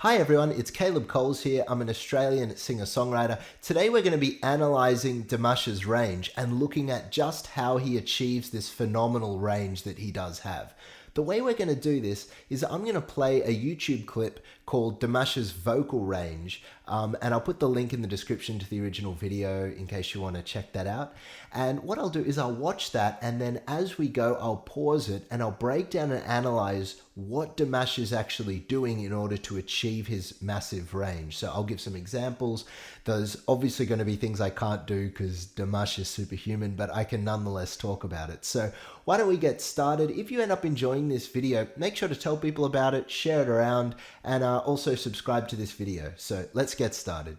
Hi everyone, it's Caleb Coles here. I'm an Australian singer-songwriter. Today we're going to be analysing Dimash's range and looking at just how he achieves this phenomenal range that he does have. The way we're going to do this is I'm going to play a YouTube clip called Dimash's vocal range, and I'll put the link in the description to the original video in case you want to check that out. And what I'll do is I'll watch that, and then as we go I'll pause it and I'll break down and analyze what Dimash is actually doing in order to achieve his massive range. So I'll give some examples. There's obviously going to be things I can't do because Dimash is superhuman, but I can nonetheless talk about it. So why don't we get started? If you end up enjoying this video, make sure to tell people about it, share it around, and also subscribe to this video. So let's get started.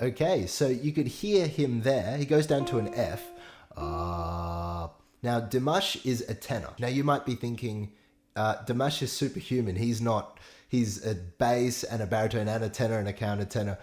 Okay, so you could hear him there. He goes down to an F. Now, Dimash is a tenor. Now, you might be thinking, Dimash is superhuman. He's not. He's a bass and a baritone and a tenor and a countertenor.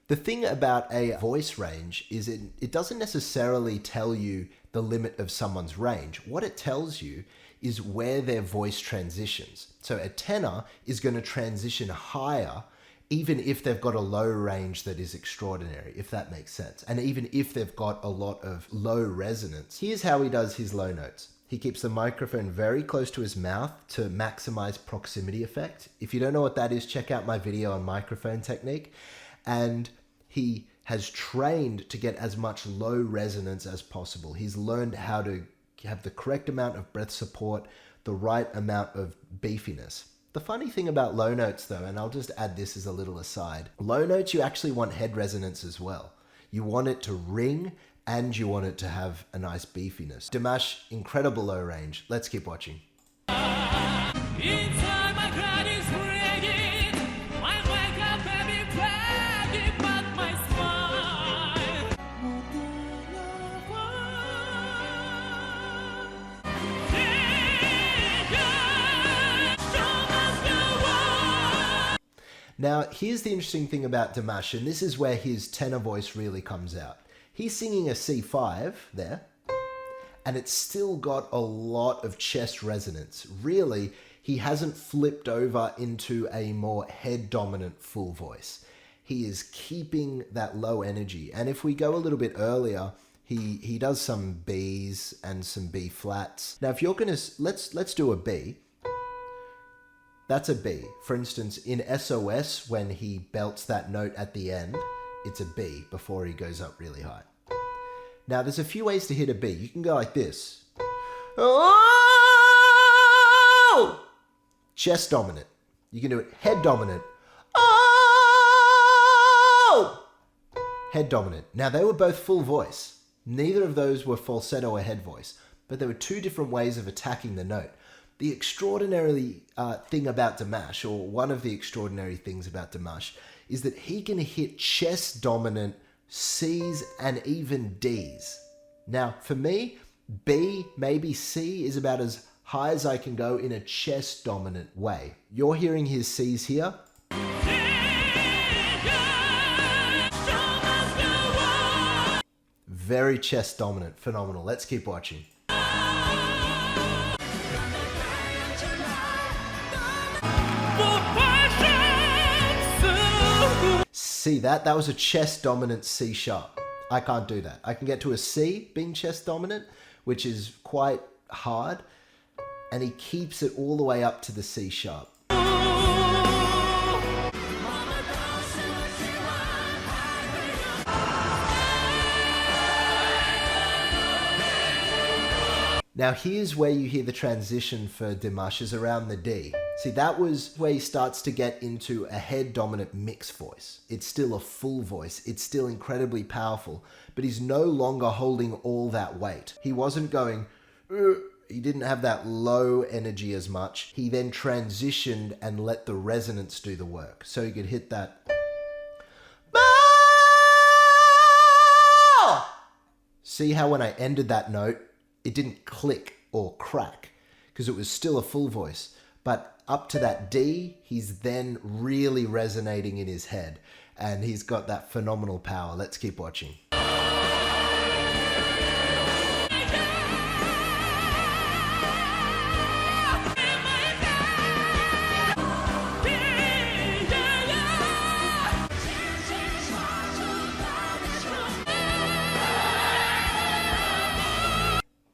The thing about a voice range is it doesn't necessarily tell you the limit of someone's range. What it tells you is where their voice transitions. So a tenor is going to transition higher even if they've got a low range that is extraordinary, if that makes sense. And even if they've got a lot of low resonance. Here's how he does his low notes. He keeps the microphone very close to his mouth to maximize proximity effect. If you don't know what that is, check out my video on microphone technique. And he has trained to get as much low resonance as possible. He's learned how to have the correct amount of breath support, the right amount of beefiness. The funny thing about low notes though, and I'll just add this as a little aside, low notes you actually want head resonance as well. You want it to ring and you want it to have a nice beefiness. Dimash, incredible low range. Let's keep watching. Now, here's the interesting thing about Dimash, and this is where his tenor voice really comes out. He's singing a C5 there, and it's still got a lot of chest resonance. Really, he hasn't flipped over into a more head-dominant full voice. He is keeping that low energy. And if we go a little bit earlier, he does some Bs and some B flats. Now, if you're gonna, let's do a B. That's a B. For instance, in SOS, when he belts that note at the end, it's a B before he goes up really high. Now, there's a few ways to hit a B. You can go like this. Oh! Chest dominant. You can do it head dominant. Oh! Head dominant. Now, they were both full voice. Neither of those were falsetto or head voice, but there were two different ways of attacking the note. The extraordinary thing about Dimash, or one of the extraordinary things about Dimash, is that he can hit chest dominant C's and even D's. Now, for me, B, maybe C is about as high as I can go in a chest dominant way. You're hearing his C's here. Very chest dominant, phenomenal. Let's keep watching. See that? That was a chest dominant C sharp. I can't do that. I can get to a C being chest dominant, which is quite hard, and he keeps it all the way up to the C sharp. Now here's where you hear the transition for Dimash is around the D. See, that was where he starts to get into a head dominant mixed voice. It's still a full voice. It's still incredibly powerful, but he's no longer holding all that weight. He wasn't going, he didn't have that low energy as much. He then transitioned and let the resonance do the work. So he could hit that. See how when I ended that note, it didn't click or crack because it was still a full voice. But up to that D, he's then really resonating in his head and he's got that phenomenal power. Let's keep watching.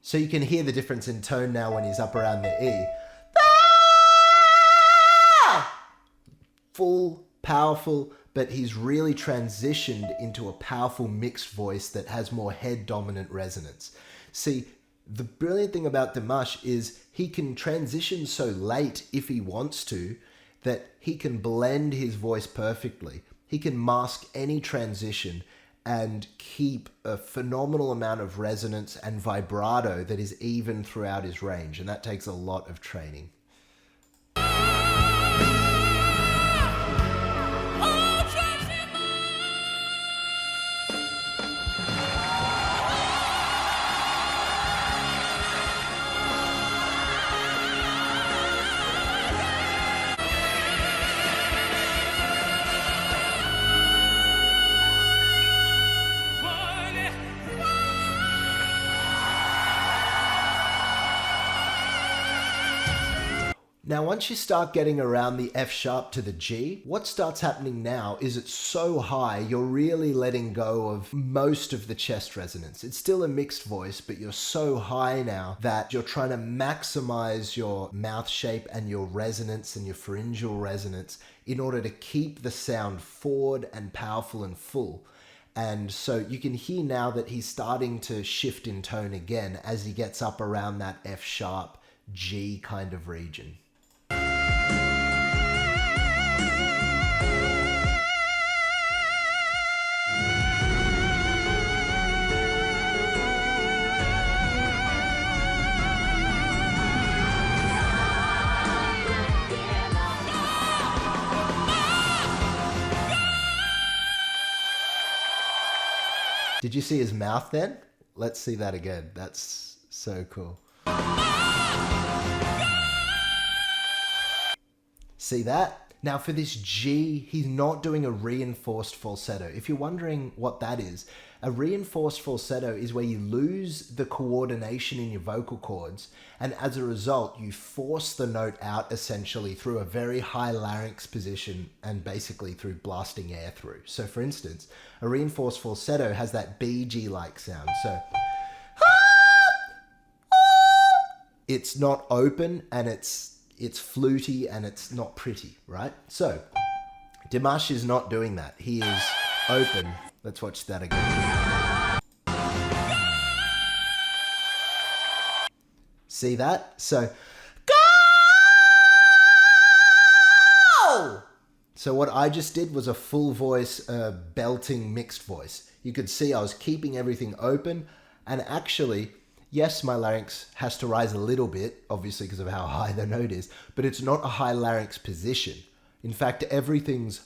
So you can hear the difference in tone now when he's up around the E. Full, powerful, but he's really transitioned into a powerful mixed voice that has more head dominant resonance. See, the brilliant thing about Dimash is he can transition so late if he wants to, that he can blend his voice perfectly. He can mask any transition and keep a phenomenal amount of resonance and vibrato that is even throughout his range. And that takes a lot of training. Now, once you start getting around the F sharp to the G, what starts happening now is it's so high, you're really letting go of most of the chest resonance. It's still a mixed voice, but you're so high now that you're trying to maximize your mouth shape and your resonance and your pharyngeal resonance in order to keep the sound forward and powerful and full. And so you can hear now that he's starting to shift in tone again as he gets up around that F sharp G kind of region. Did you see his mouth then? Let's see that again. That's so cool. See that? Now for this G, he's not doing a reinforced falsetto. If you're wondering what that is, a reinforced falsetto is where you lose the coordination in your vocal cords, and as a result, you force the note out essentially through a very high larynx position and basically through blasting air through. So for instance, a reinforced falsetto has that BG-like sound. So it's not open and it's fluty and it's not pretty, right? So Dimash is not doing that. He is open. Let's watch that again. See that? So go! So what I just did was a full voice, belting mixed voice. You could see I was keeping everything open, and actually, yes, my larynx has to rise a little bit, obviously because of how high the note is, but it's not a high larynx position. In fact, everything's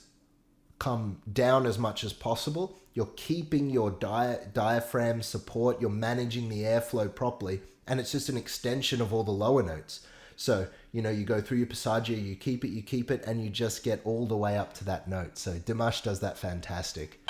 come down as much as possible. You're keeping your diaphragm support, you're managing the airflow properly, and it's just an extension of all the lower notes. So, you know, you go through your passaggio, you keep it, and you just get all the way up to that note. So Dimash does that fantastic.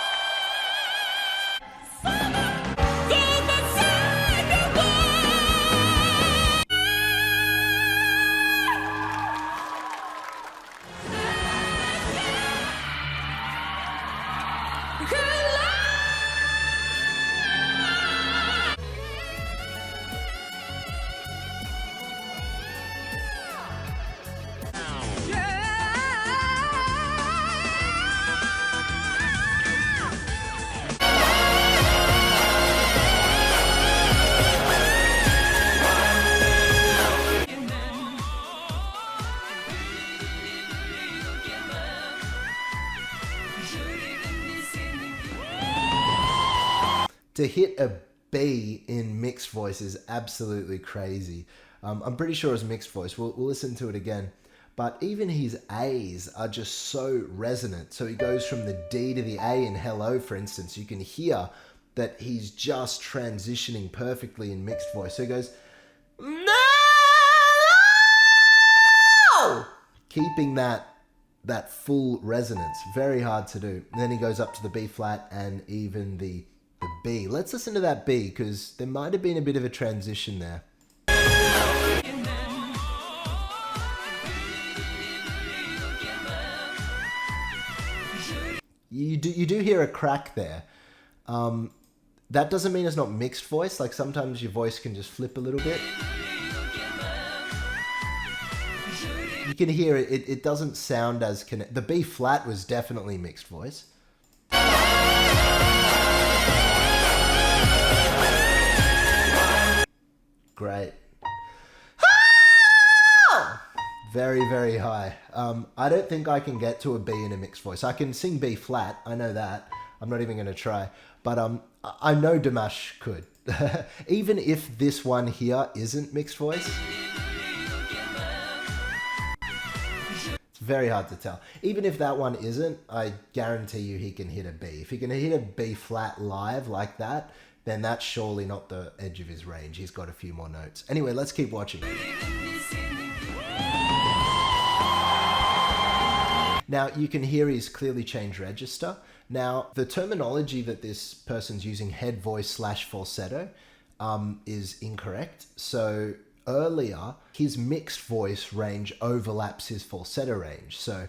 To hit a B in mixed voice is absolutely crazy. I'm pretty sure it's mixed voice. We'll listen to it again. But even his A's are just so resonant. So he goes from the D to the A in hello, for instance. You can hear that he's just transitioning perfectly in mixed voice. So he goes, no! Keeping that full resonance. Very hard to do. And then he goes up to the B flat and even the B. Let's listen to that B, because there might have been a bit of a transition there. You do hear a crack there. That doesn't mean it's not mixed voice. Like sometimes your voice can just flip a little bit. You can hear it. It doesn't sound as connected. The B flat was definitely mixed voice. Great. Very, very high. I don't think I can get to a B in a mixed voice. I can sing B flat. I know that. I'm not even going to try. But I know Dimash could. Even if this one here isn't mixed voice. It's very hard to tell. Even if that one isn't, I guarantee you he can hit a B. If he can hit a B flat live like that, then that's surely not the edge of his range. He's got a few more notes. Anyway, let's keep watching. Now, you can hear he's clearly changed register. Now, the terminology that this person's using, head voice / falsetto, is incorrect. So earlier, his mixed voice range overlaps his falsetto range. So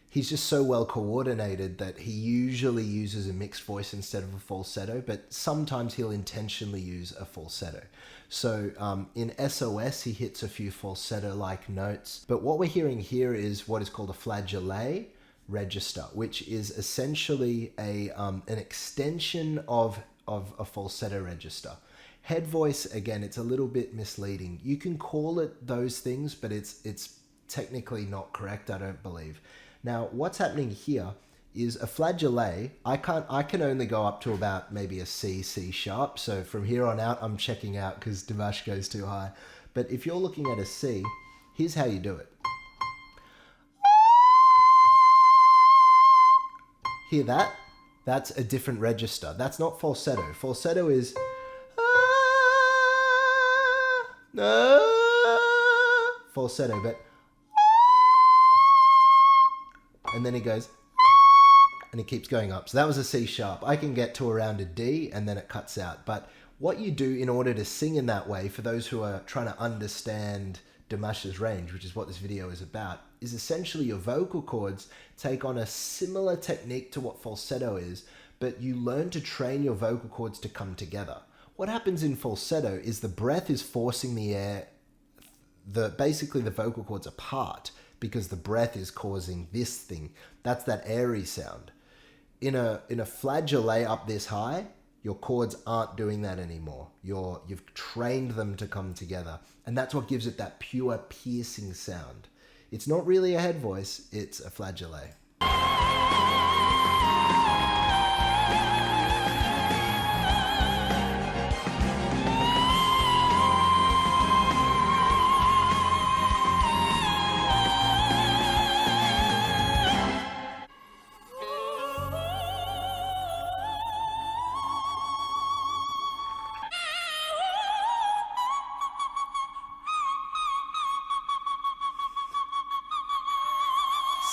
he's just so well coordinated that he usually uses a mixed voice instead of a falsetto, but sometimes he'll intentionally use a falsetto. So in SOS, he hits a few falsetto-like notes. But what we're hearing here is what is called a flageolet register, which is essentially an extension of a falsetto register. Head voice, again, it's a little bit misleading. You can call it those things, but it's technically not correct, I don't believe. Now, what's happening here is a flageolet. I can only go up to about maybe a C sharp. So from here on out, I'm checking out because Dimash goes too high. But if you're looking at a C, here's how you do it. Hear that? That's a different register. That's not falsetto. Falsetto is falsetto, but and then it goes and it keeps going up. So that was a C sharp. I can get to around a D and then it cuts out. But what you do in order to sing in that way, for those who are trying to understand Dimash's range, which is what this video is about, is essentially your vocal cords take on a similar technique to what falsetto is, but you learn to train your vocal cords to come together. What happens in falsetto is the breath is forcing the air, basically the vocal cords apart, because the breath is causing this thing. That's that airy sound. In a flageolet up this high, your chords aren't doing that anymore. You've trained them to come together. And that's what gives it that pure piercing sound. It's not really a head voice, it's a flageolet.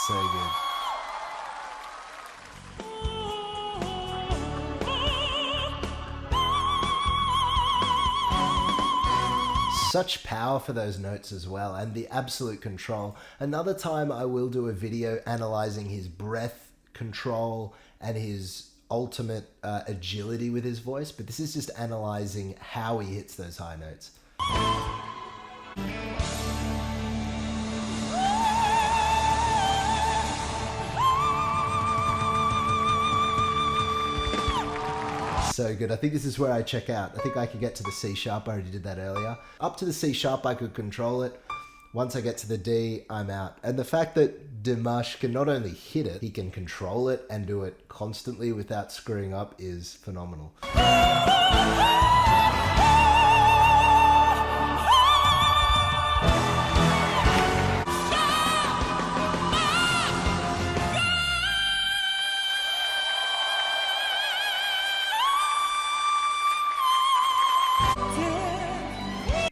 So good. Such power for those notes as well, and the absolute control. Another time I will do a video analyzing his breath control and his ultimate agility with his voice, but this is just analyzing how he hits those high notes. So good. I think this is where I check out. I think I could get to the C sharp. I already did that earlier. Up to the C sharp, I could control it. Once I get to the D, I'm out. And the fact that Dimash can not only hit it, he can control it and do it constantly without screwing up is phenomenal.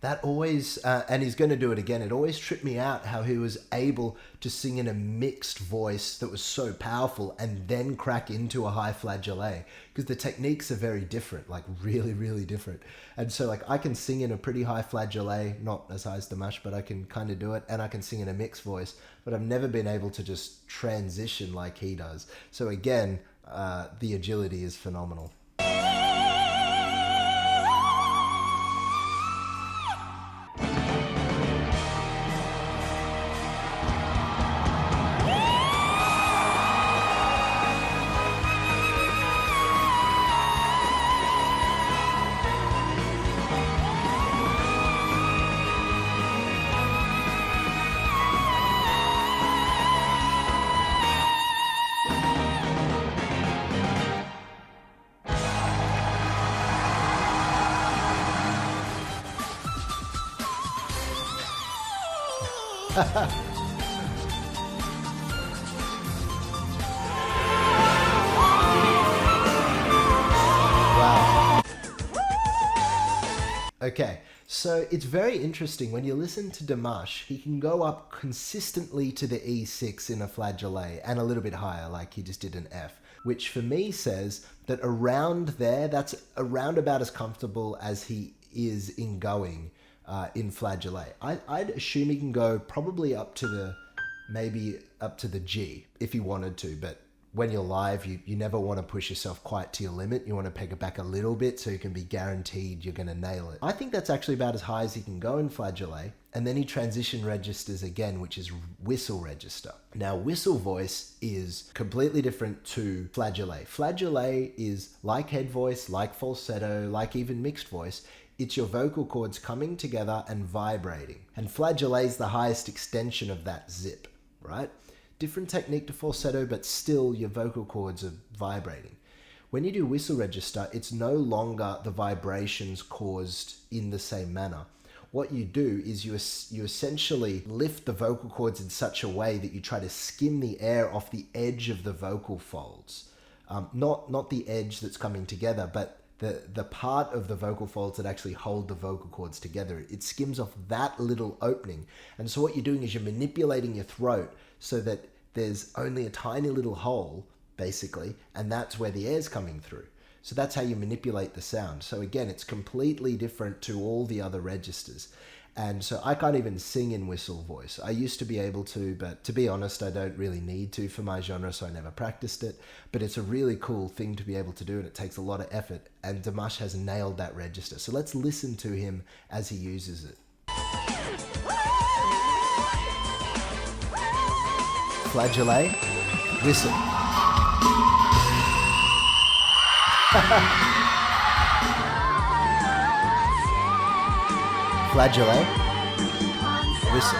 That always, and he's going to do it again, it always tripped me out how he was able to sing in a mixed voice that was so powerful and then crack into a high flageolet, because the techniques are very different, like really, really different. And so like I can sing in a pretty high flageolet, not as high as Dimash, but I can kind of do it, and I can sing in a mixed voice, but I've never been able to just transition like he does. So again, the agility is phenomenal. Wow. Okay, so it's very interesting when you listen to Dimash, he can go up consistently to the E6 in a flageolet and a little bit higher, like he just did an F, which for me says that around there, that's around about as comfortable as he is in going in flageolet. I'd assume he can go probably up to the, maybe up to the G if he wanted to, but when you're live, you never want to push yourself quite to your limit. You want to peg it back a little bit so you can be guaranteed you're going to nail it. I think that's actually about as high as he can go in flageolet. And then he transition registers again, which is whistle register. Now, whistle voice is completely different to flageolet. Flageolet is like head voice, like falsetto, like even mixed voice. It's your vocal cords coming together and vibrating. And flageolet is the highest extension of that zip, right? Different technique to falsetto, but still your vocal cords are vibrating. When you do whistle register, it's no longer the vibrations caused in the same manner. What you do is you essentially lift the vocal cords in such a way that you try to skim the air off the edge of the vocal folds. Not the edge that's coming together, but the part of the vocal folds that actually hold the vocal cords together. It skims off that little opening. And so what you're doing is you're manipulating your throat so that there's only a tiny little hole, basically, and that's where the air's coming through. So that's how you manipulate the sound. So again, it's completely different to all the other registers. And so I can't even sing in whistle voice. I used to be able to, but to be honest, I don't really need to for my genre, so I never practiced it. But it's a really cool thing to be able to do, and it takes a lot of effort. And Dimash has nailed that register. So let's listen to him as he uses it. Flageolet, whistle. Flageolet, whistle.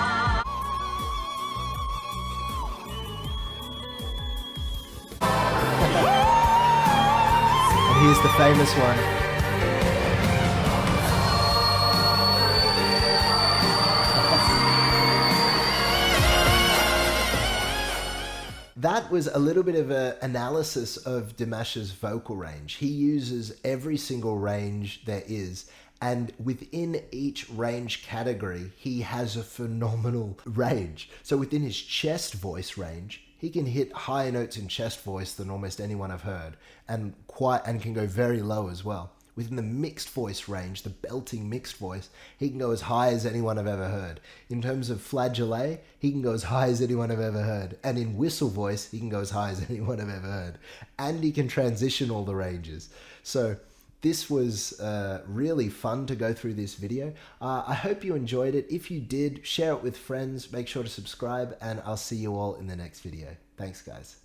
And here's the famous one. That was a little bit of an analysis of Dimash's vocal range. He uses every single range there is, and within each range category, he has a phenomenal range. So within his chest voice range, he can hit higher notes in chest voice than almost anyone I've heard, and can go very low as well. Within the mixed voice range, the belting mixed voice, he can go as high as anyone I've ever heard. In terms of flageolet, he can go as high as anyone I've ever heard. And in whistle voice, he can go as high as anyone I've ever heard. And he can transition all the ranges. So this was really fun to go through this video. I hope you enjoyed it. If you did, share it with friends. Make sure to subscribe, and I'll see you all in the next video. Thanks, guys.